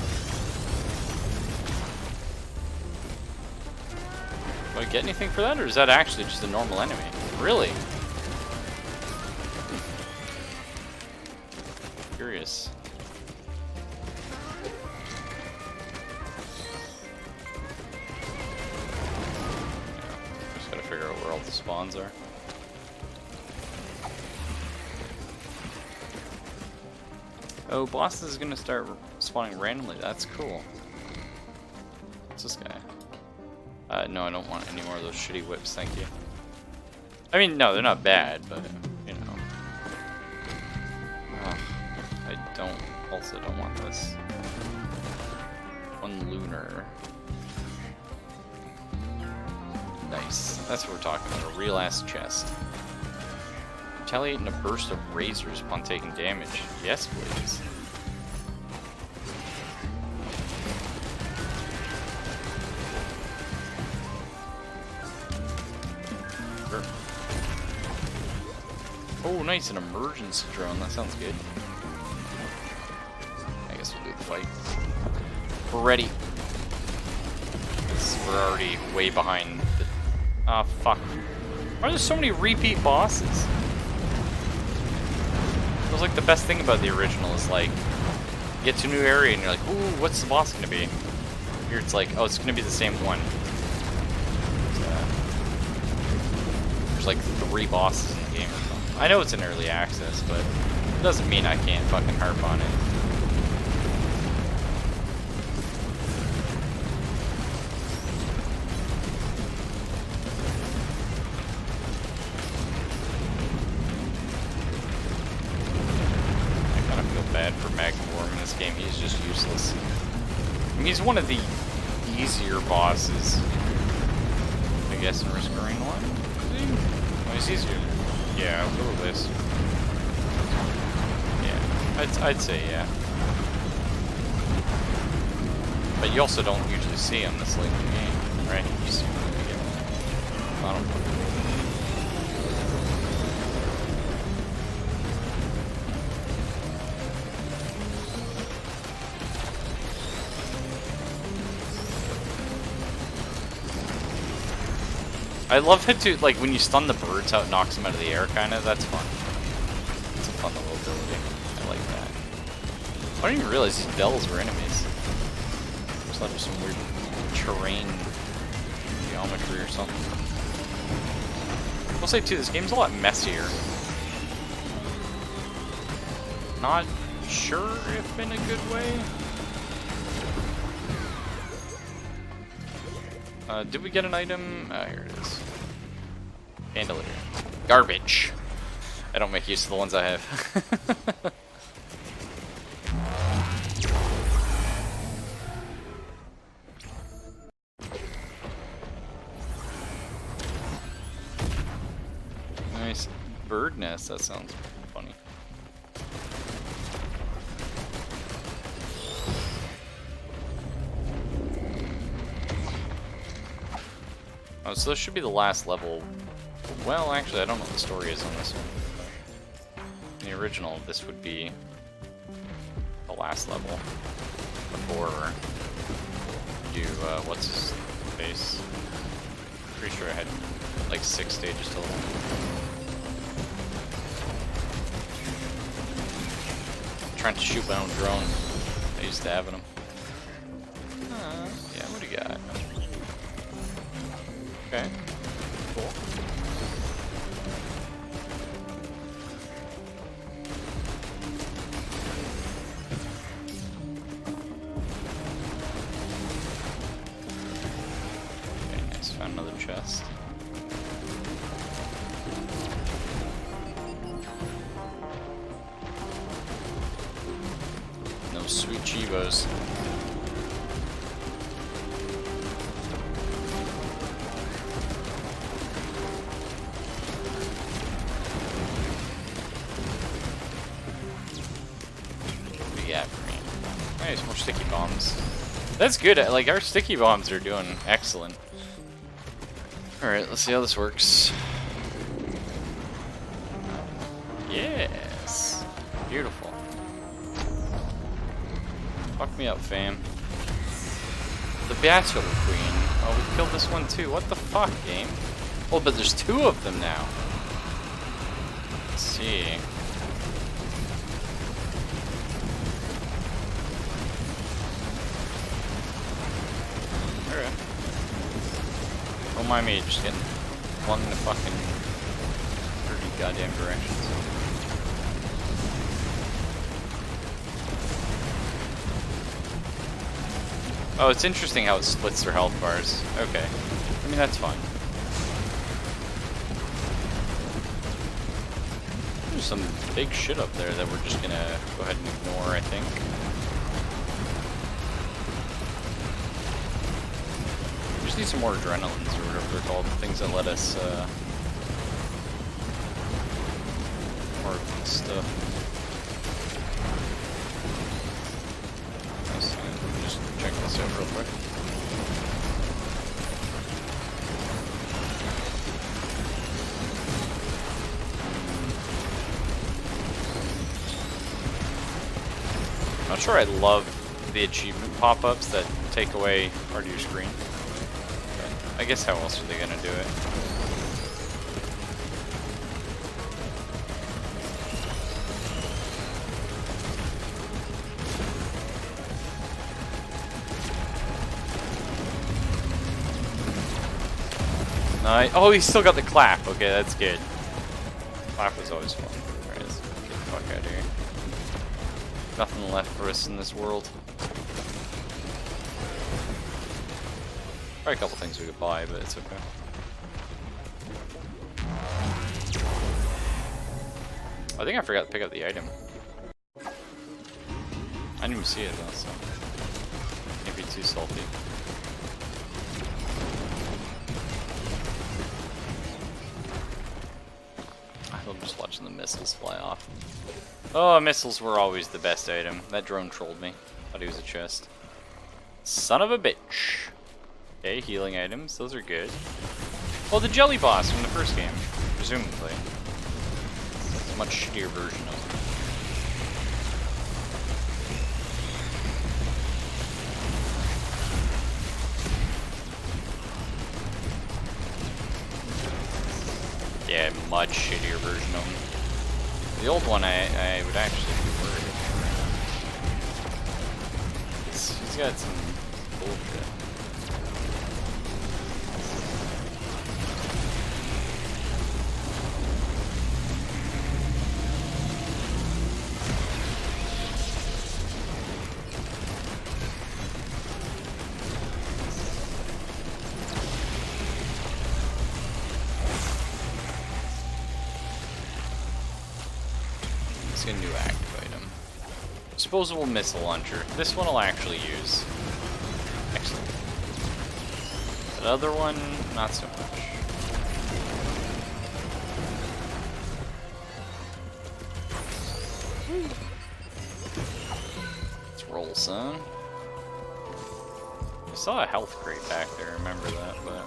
Do I get anything for that, or is that actually just a normal enemy? Really? Curious. Just gotta figure out where all the spawns are. Oh, bosses is gonna start spawning randomly. That's cool. What's this guy? No, I don't want any more of those shitty whips, thank you. I mean, no, they're not bad, but, you know. Ugh, I also don't want this. One lunar. Nice. That's what we're talking about, a real ass chest. Retaliate in a burst of razors upon taking damage. Yes, please. Oh, nice, an emergency drone. That sounds good. I guess we'll do the fight. We're ready. We're already way behind the... Ah, fuck. Why are there so many repeat bosses? It was like the best thing about the original is, like, you get to a new area and you're like, ooh, what's the boss gonna be? Here it's like, oh, it's gonna be the same one. There's like 3 bosses in the game or something. I know it's in early access, but it doesn't mean I can't fucking harp on it. I kind of feel bad for Magworm in this game. He's just useless. I mean, he's one of the easier bosses, I guess, in Risk Marine 1. Oh, he's easier. Yeah, I'll go with this. Yeah. I'd say yeah. But you also don't usually see them this late in the game, right? You see them when you get bottom. I love it too, like when you stun the birds, how it knocks them out of the air, kind of. That's fun. It's a fun little ability. I like that. I didn't even realize these bells were enemies. I just thought it was some weird terrain geometry or something. I'll say too, this game's a lot messier. Not sure if in a good way. Did we get an item? Here it is. Bandolier. Garbage. I don't make use of the ones I have. Nice bird nest. That sounds funny. Oh, so this should be the last level. Well, actually, I don't know what the story is on this one. In the original, this would be the last level before you do, what's his face? Pretty sure I had like 6 stages total. I'm trying to shoot my own drone. I used to have them. Yeah, what do you got? Okay, cool. Okay, nice. Found another chest. No sweet Chivos. Nice, more sticky bombs. That's good. Like, our sticky bombs are doing excellent. Alright, let's see how this works. Yes. Beautiful. Fuck me up, fam. The Battle Queen. Oh, we killed this one too. What the fuck, game? Oh, but there's 2 of them now. Let's see. Don't mind me just getting flung in the fucking 30 goddamn directions. Oh, it's interesting how it splits their health bars. Okay. I mean, that's fine. There's some big shit up there that we're just gonna go ahead and ignore, I think. Just need some more adrenalines or whatever they're called, things that let us more stuff. Nice. Let me just check this out real quick. I'm not sure I love the achievement pop-ups that take away part of your screen. I guess how else are they gonna do it? Oh, he's still got the clap. Okay, that's good. Clap was always fun. Alright, let's get the fuck out of here. Nothing left for us in this world. Probably a couple things we could buy, but it's okay. I think I forgot to pick up the item. I didn't even see it though, so maybe too salty. I'll just just watching the missiles fly off. Oh, missiles were always the best item. That drone trolled me. Thought he was a chest. Son of a bitch. Okay, healing items. Those are good. Well, the jelly boss from the first game, presumably. It's a much shittier version of it. Yeah, much shittier version of him. The old one, I would actually be worried. He's got some bullshit. A new active item. Disposable missile launcher. This one I'll actually use. Excellent. The other one, not so much. Let's roll, son. I saw a health crate back there, remember that, but...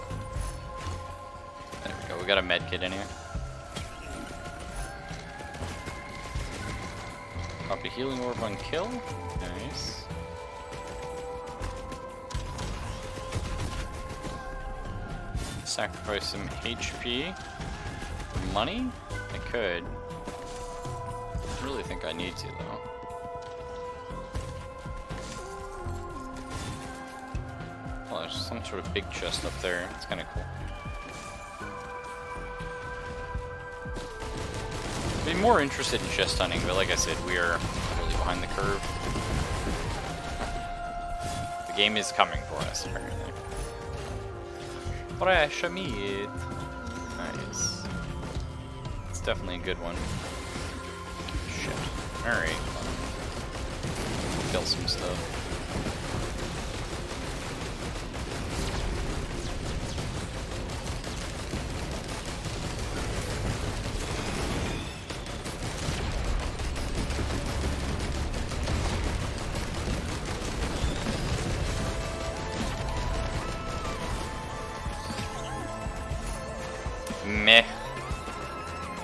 There we go, we got a med kit in here. Pop a healing orb on kill. Nice. Sacrifice some HP for money? I could. I really think I need to, though. Oh, there's some sort of big chest up there. It's kind of cool. I'd be more interested in chest hunting, but like I said, we are really behind the curve. The game is coming for us, apparently. Fresh meat. Nice. It's definitely a good one. Shit. Alright. Kill some stuff. Meh.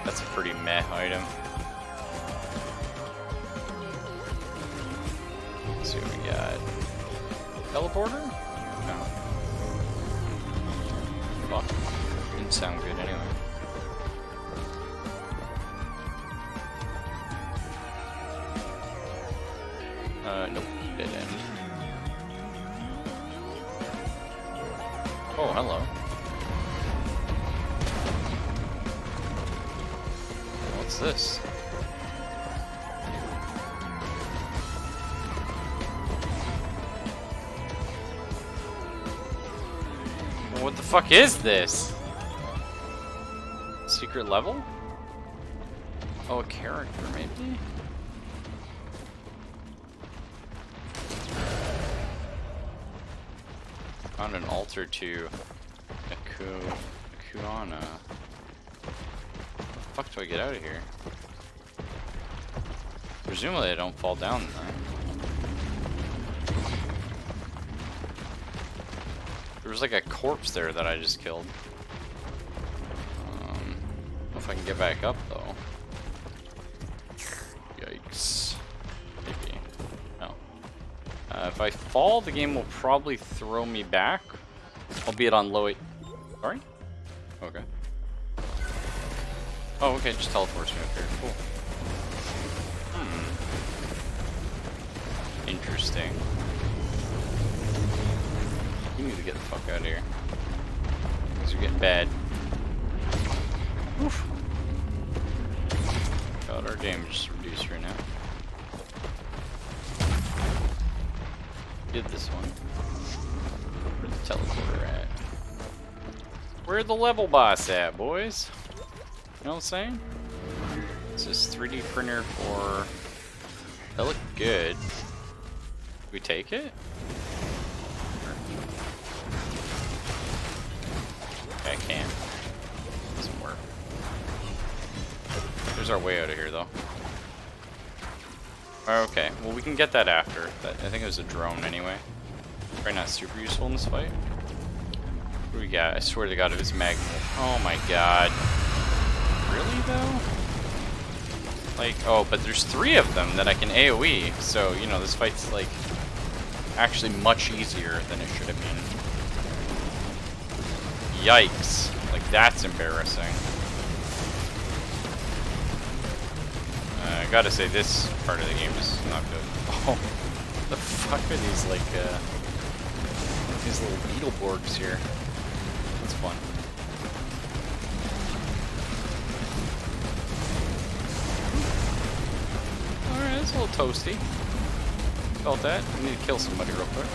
That's a pretty meh item. Let's see what we got. Teleporter? No. Fuck. Didn't sound good anyway. Nope. Dead end. Oh, hello. What's this? What the fuck is this? Secret level? Oh, a character, maybe? Found an altar to Akuana. How the fuck do I get out of here? Presumably I don't fall down then. There was like a corpse there that I just killed. I don't know if I can get back up though. Yikes. Maybe. No. If I fall, the game will probably throw me back. Albeit on low... Sorry? Okay. Oh, okay, just teleports me up here. Cool. Interesting. You need to get the fuck out of here. Things are getting bad. Oof. God, our damage is reduced right now. Did this one. Where's the teleporter at? Where's the level boss at, boys? You know what I'm saying? This is 3D printer for... That looked good. We take it? Okay, I can. Doesn't work. There's our way out of here, though. Okay, well, we can get that after. I think it was a drone, anyway. Probably not super useful in this fight. What do we got? I swear to God, it was magnet. Oh my God. Really, though? Like, oh, but there's 3 of them that I can AoE, so, you know, this fight's, like, actually much easier than it should have been. Yikes. Like, that's embarrassing. I gotta say, this part of the game is not good. Oh, the fuck are these, like, these little Beetleborgs here? That's fun. Alright, that's a little toasty. Felt that. I need to kill somebody real quick.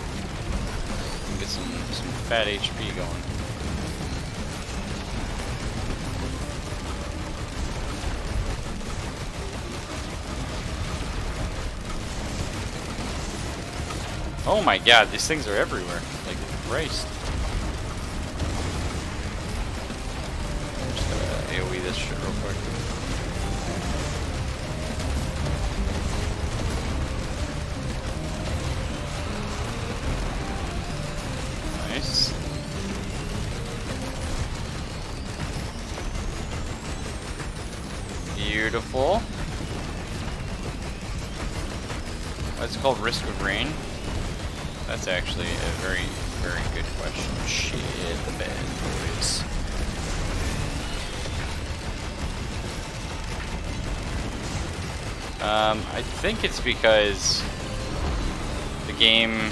Get some fat HP going. Oh my God, these things are everywhere. Like, Christ. I'm just gonna AoE this shit real quick. Nice. Beautiful. What's it called? Risk of Rain? That's actually a very, very good question. Shit, the bad boys. I think it's because the game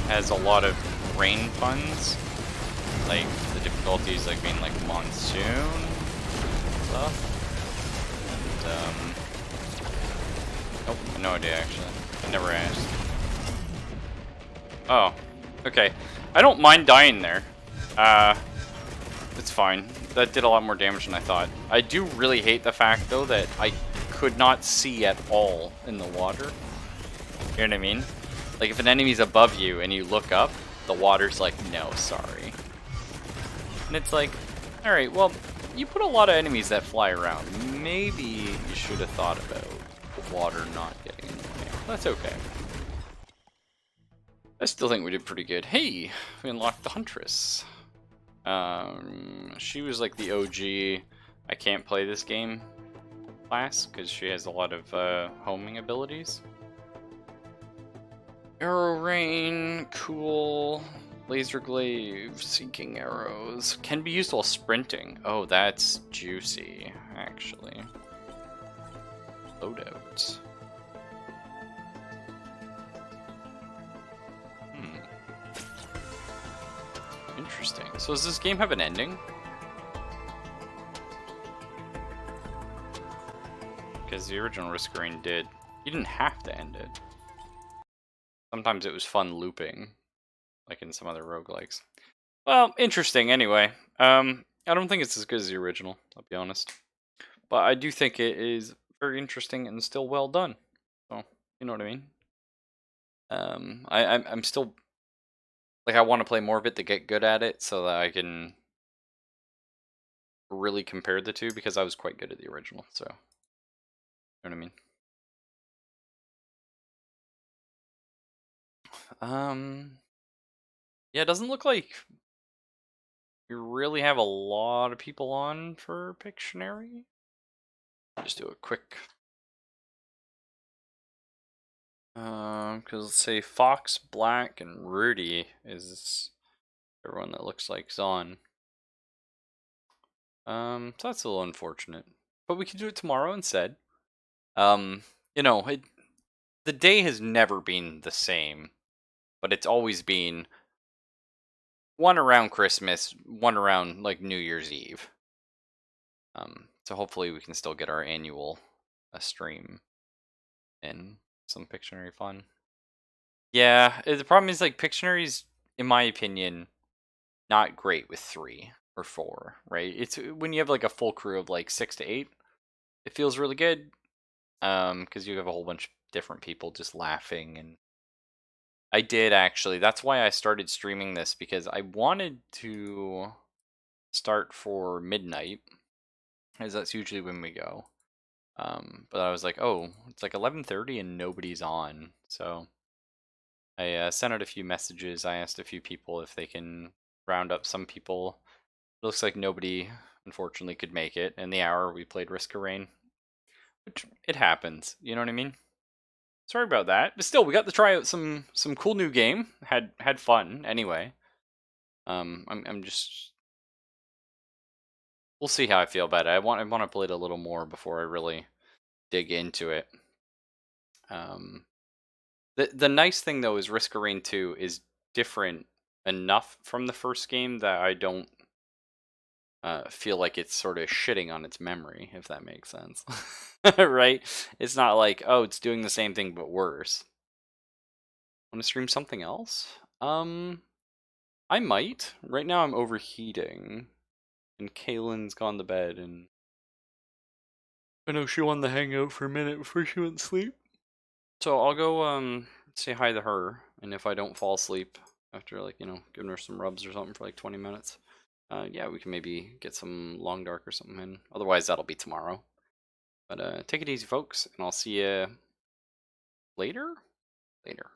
has a lot of rain puns. Like, the difficulties like being like monsoon stuff. And, nope, no idea actually. I never asked. Oh, okay. I don't mind dying there. It's fine. That did a lot more damage than I thought. I do really hate the fact, though, that I could not see at all in the water. You know what I mean? Like, if an enemy's above you and you look up, the water's like, no, sorry. And it's like, alright, well, you put a lot of enemies that fly around. Maybe you should have thought about the water not getting in the way. That's okay. I still think we did pretty good. Hey, we unlocked the Huntress. She was like the OG, I can't play this game class, because she has a lot of homing abilities. Arrow Rain, cool. Laser Glaive, Seeking Arrows. Can be used while sprinting. Oh, that's juicy, actually. Loadout. Interesting. So does this game have an ending? Because the original Risk of Rain did. You didn't have to end it. Sometimes it was fun looping, like in some other roguelikes. Well, interesting anyway. I don't think it's as good as the original, I'll be honest. But I do think it is very interesting and still well done. So, you know what I mean? I'm still... Like, I want to play more of it to get good at it so that I can really compare the two, because I was quite good at the original, so... You know what I mean? Yeah, it doesn't look like you really have a lot of people on for Pictionary. Just do a quick... because let's say Fox, Black, and Rudy is everyone that looks like Zon. So that's a little unfortunate. But we can do it tomorrow instead. You know, the day has never been the same, but it's always been one around Christmas, one around like New Year's Eve. So hopefully we can still get our annual stream and some Pictionary fun. Yeah, the problem is like Pictionary's, in my opinion, not great with 3 or 4, right? It's when you have like a full crew of like 6 to 8, it feels really good. Because you have a whole bunch of different people just laughing, and I did actually. That's why I started streaming this, because I wanted to start for midnight, as that's usually when we go. But I was like, oh, it's like 11:30 and nobody's on. So I sent out a few messages. I asked a few people if they can round up some people. It looks like nobody, unfortunately, could make it. In the hour we played Risk of Rain, which it happens. You know what I mean? Sorry about that. But still, we got to try out some cool new game. Had fun anyway. I'm just we'll see how I feel about it. I want to play it a little more before I really dig into it. Um, the nice thing though is Risk of Rain 2 is different enough from the first game that I don't feel like it's sort of shitting on its memory, if that makes sense. Right? It's not like, oh, it's doing the same thing but worse. Want to stream something else? I might. Right now I'm overheating, and Kaylin's gone to bed, and I know she wanted to hang out for a minute before she went to sleep. So I'll go say hi to her, and if I don't fall asleep after like giving her some rubs or something for like 20 minutes, yeah, we can maybe get some Long Dark or something in. Otherwise, that'll be tomorrow. But take it easy, folks, and I'll see you later. Later.